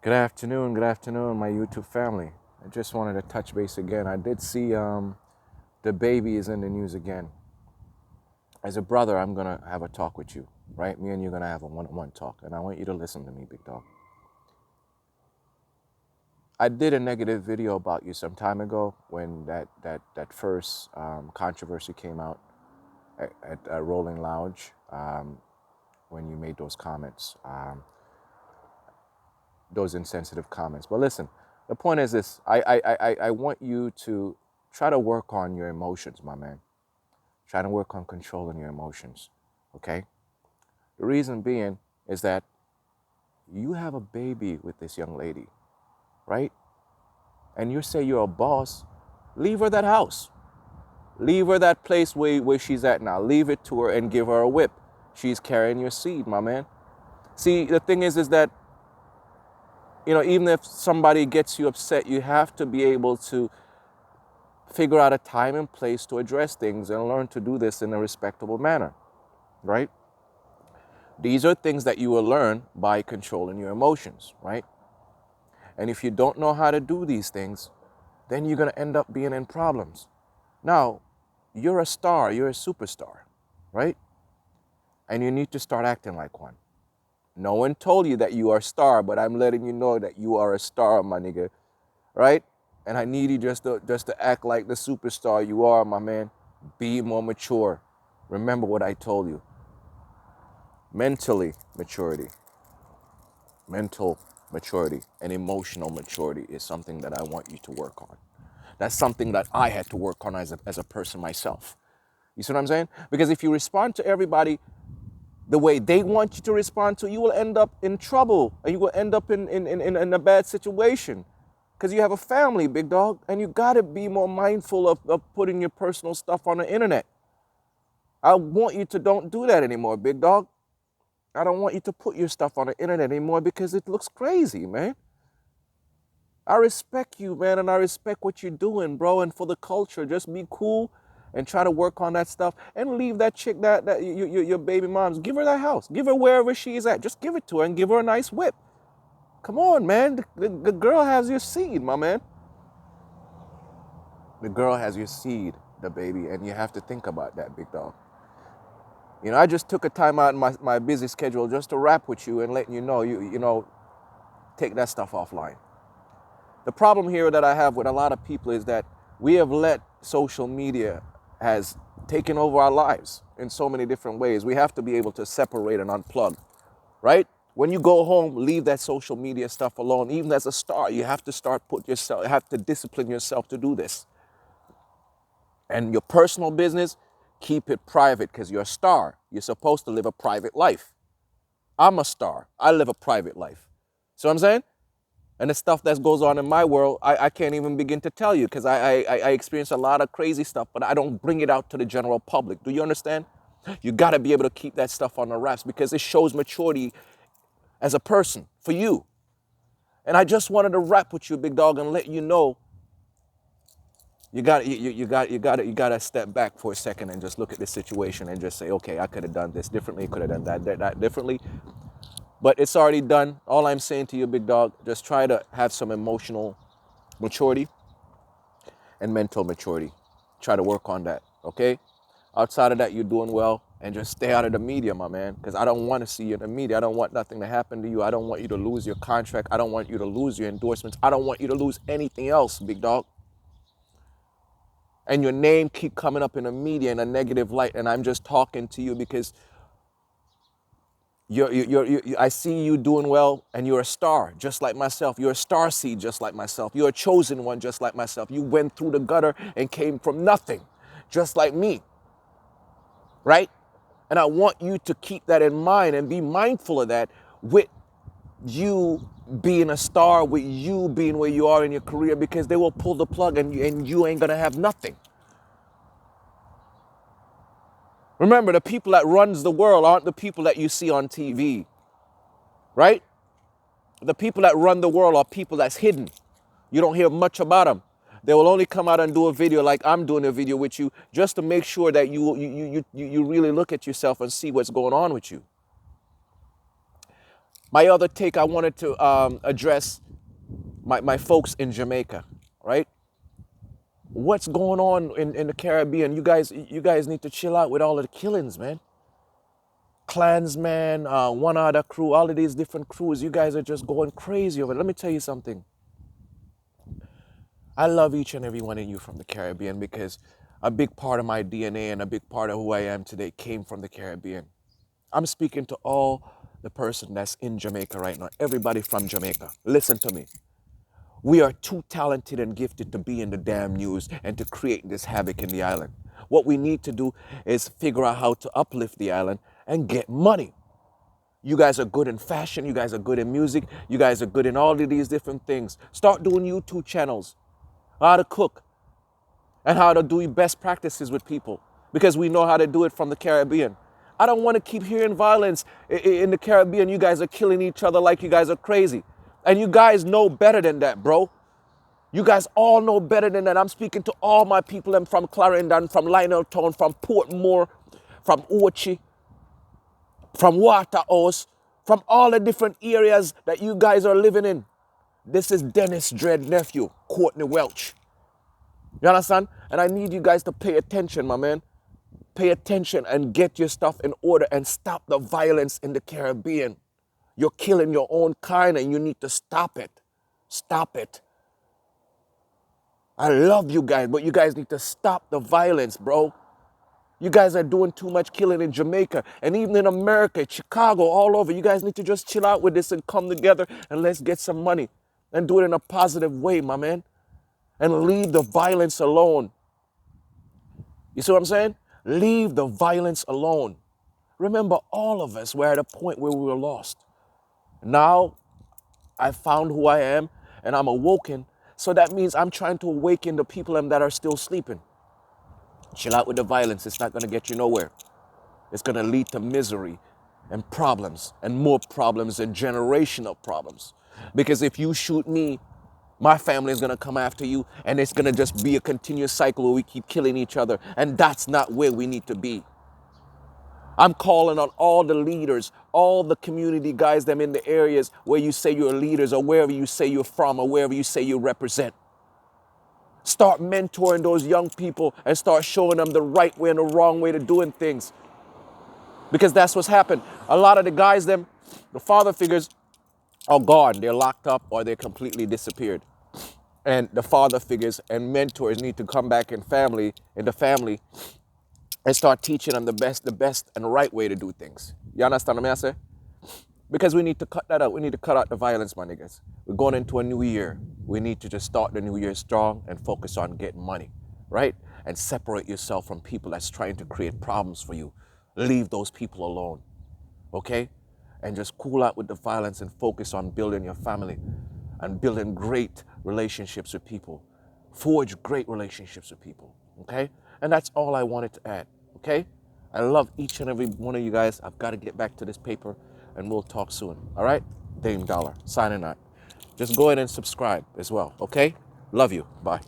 Good afternoon, my YouTube family. I just wanted to touch base again. I did see Dababy is in the news again. As a brother, I'm gonna have a talk with you, right? Me and you're gonna have a one-on-one talk, and I want you to listen to me, big dog. I did a negative video about you some time ago when that first controversy came out at Rolling Lounge when you made those comments. Those insensitive comments. But listen, the point is this. I want you to try to work on your emotions, my man. Try to work on controlling your emotions, okay? The reason being is that you have a baby with this young lady, right? And you say you're a boss. Leave her that house. Leave her that place where she's at now. Leave it to her and give her a whip. She's carrying your seed, my man. See, the thing is that even if somebody gets you upset, you have to be able to figure out a time and place to address things and learn to do this in a respectable manner, right? These are things that you will learn by controlling your emotions, right? And if you don't know how to do these things, then you're going to end up being in problems. Now, you're a star, you're a superstar, right? And you need to start acting like one. No one told you that you are a star, but I'm letting you know that you are a star, my nigga, right? And I need you just to act like the superstar you are, my man. Be more mature. Remember what I told you. Mental maturity and emotional maturity is something that I want you to work on. That's something that I had to work on as a person myself. You see what I'm saying? Because if you respond to everybody the way they want you to respond to, you will end up in trouble and you will end up in a bad situation. Because you have a family, big dog, and you got to be more mindful of putting your personal stuff on the internet. I want you to don't do that anymore, big dog. I don't want you to put your stuff on the internet anymore because it looks crazy, man. I respect you, man, and I respect what you're doing, bro. And for the culture, just be cool and try to work on that stuff and leave that chick, that your baby mom's, give her that house. Give her wherever she is at. Just give it to her and give her a nice whip. Come on, man. The girl has your seed, my man. The girl has your seed, the baby, and you have to think about that, big dog. I just took a time out in my busy schedule just to rap with you and letting you know, take that stuff offline. The problem here that I have with a lot of people is that we have let social media has taken over our lives in so many different ways. We have to be able to separate and unplug, right? When you go home, leave that social media stuff alone. Even as a star, you have to have to discipline yourself to do this. And your personal business, keep it private because you're a star. You're supposed to live a private life. I'm a star. I live a private life. See what I'm saying? And the stuff that goes on in my world, I can't even begin to tell you because I experience a lot of crazy stuff, but I don't bring it out to the general public. Do you understand? You got to be able to keep that stuff on the wraps because it shows maturity as a person for you. And I just wanted to rap with you, big dog, and let you know you got to step back for a second and just look at this situation and just say, okay, I could have done this differently, could have done that differently. But it's already done. All I'm saying to you, big dog, just try to have some emotional maturity and mental maturity. Try to work on that, okay? Outside of that, you're doing well. And just stay out of the media, my man, because I don't want to see you in the media. I don't want nothing to happen to you. I don't want you to lose your contract. I don't want you to lose your endorsements. I don't want you to lose anything else, big dog. And your name keep coming up in the media in a negative light. And I'm just talking to you because I see you doing well, and you're a star, just like myself. You're a star seed, just like myself. You're a chosen one, just like myself. You went through the gutter and came from nothing, just like me, right? And I want you to keep that in mind and be mindful of that with you being a star, with you being where you are in your career, because they will pull the plug and you ain't going to have nothing. Remember, the people that runs the world aren't the people that you see on TV, right? The people that run the world are people that's hidden. You don't hear much about them. They will only come out and do a video like I'm doing a video with you just to make sure that you really look at yourself and see what's going on with you. My other take, I wanted to address my folks in Jamaica, right? What's going on in the Caribbean? You guys need to chill out with all of the killings, man. Klansman, one other crew, all of these different crews. You guys are just going crazy over it. Let me tell you something. I love each and every one of you from the Caribbean because a big part of my DNA and a big part of who I am today came from the Caribbean. I'm speaking to all the person that's in Jamaica right now. Everybody from Jamaica. Listen to me. We are too talented and gifted to be in the damn news and to create this havoc in the island. What we need to do is figure out how to uplift the island and get money. You guys are good in fashion. You guys are good in music. You guys are good in all of these different things. Start doing YouTube channels, how to cook and how to do best practices with people because we know how to do it from the Caribbean. I don't want to keep hearing violence in the Caribbean. You guys are killing each other like you guys are crazy. And you guys know better than that, bro. You guys all know better than that. I'm speaking to all my people. I'm from Clarendon, from Lioneltown, from Portmore, from Ochi, from Waterhouse, from all the different areas that you guys are living in. This is Dennis Dredd nephew, Courtney Welch. You understand? And I need you guys to pay attention, my man. Pay attention and get your stuff in order and stop the violence in the Caribbean. You're killing your own kind and you need to stop it. Stop it. I love you guys, but you guys need to stop the violence, bro. You guys are doing too much killing in Jamaica and even in America, Chicago, all over. You guys need to just chill out with this and come together and let's get some money and do it in a positive way, my man. And leave the violence alone. You see what I'm saying? Leave the violence alone. Remember, all of us were at a point where we were lost. Now, I found who I am and I'm awoken. So that means I'm trying to awaken the people that are still sleeping. Chill out with the violence. It's not going to get you nowhere. It's going to lead to misery and problems and more problems and generational problems. Because if you shoot me, my family is going to come after you and it's going to just be a continuous cycle where we keep killing each other. And that's not where we need to be. I'm calling on all the leaders, all the community guys, them in the areas where you say you're leaders or wherever you say you're from or wherever you say you represent. Start mentoring those young people and start showing them the right way and the wrong way to doing things. Because that's what's happened. A lot of the guys, the father figures are gone. They're locked up or they're completely disappeared. And the father figures and mentors need to come back in the family, and start teaching them the best and right way to do things. You understand what I say? Because we need to cut that out. We need to cut out the violence, my niggas. We're going into a new year. We need to just start the new year strong and focus on getting money, right? And separate yourself from people that's trying to create problems for you. Leave those people alone, okay? And just cool out with the violence and focus on building your family and building great relationships with people. Forge great relationships with people, okay? And that's all I wanted to add, okay? I love each and every one of you guys. I've got to get back to this paper and we'll talk soon, all right? Dame Dollar, signing out. Just go ahead and subscribe as well, okay? Love you. Bye.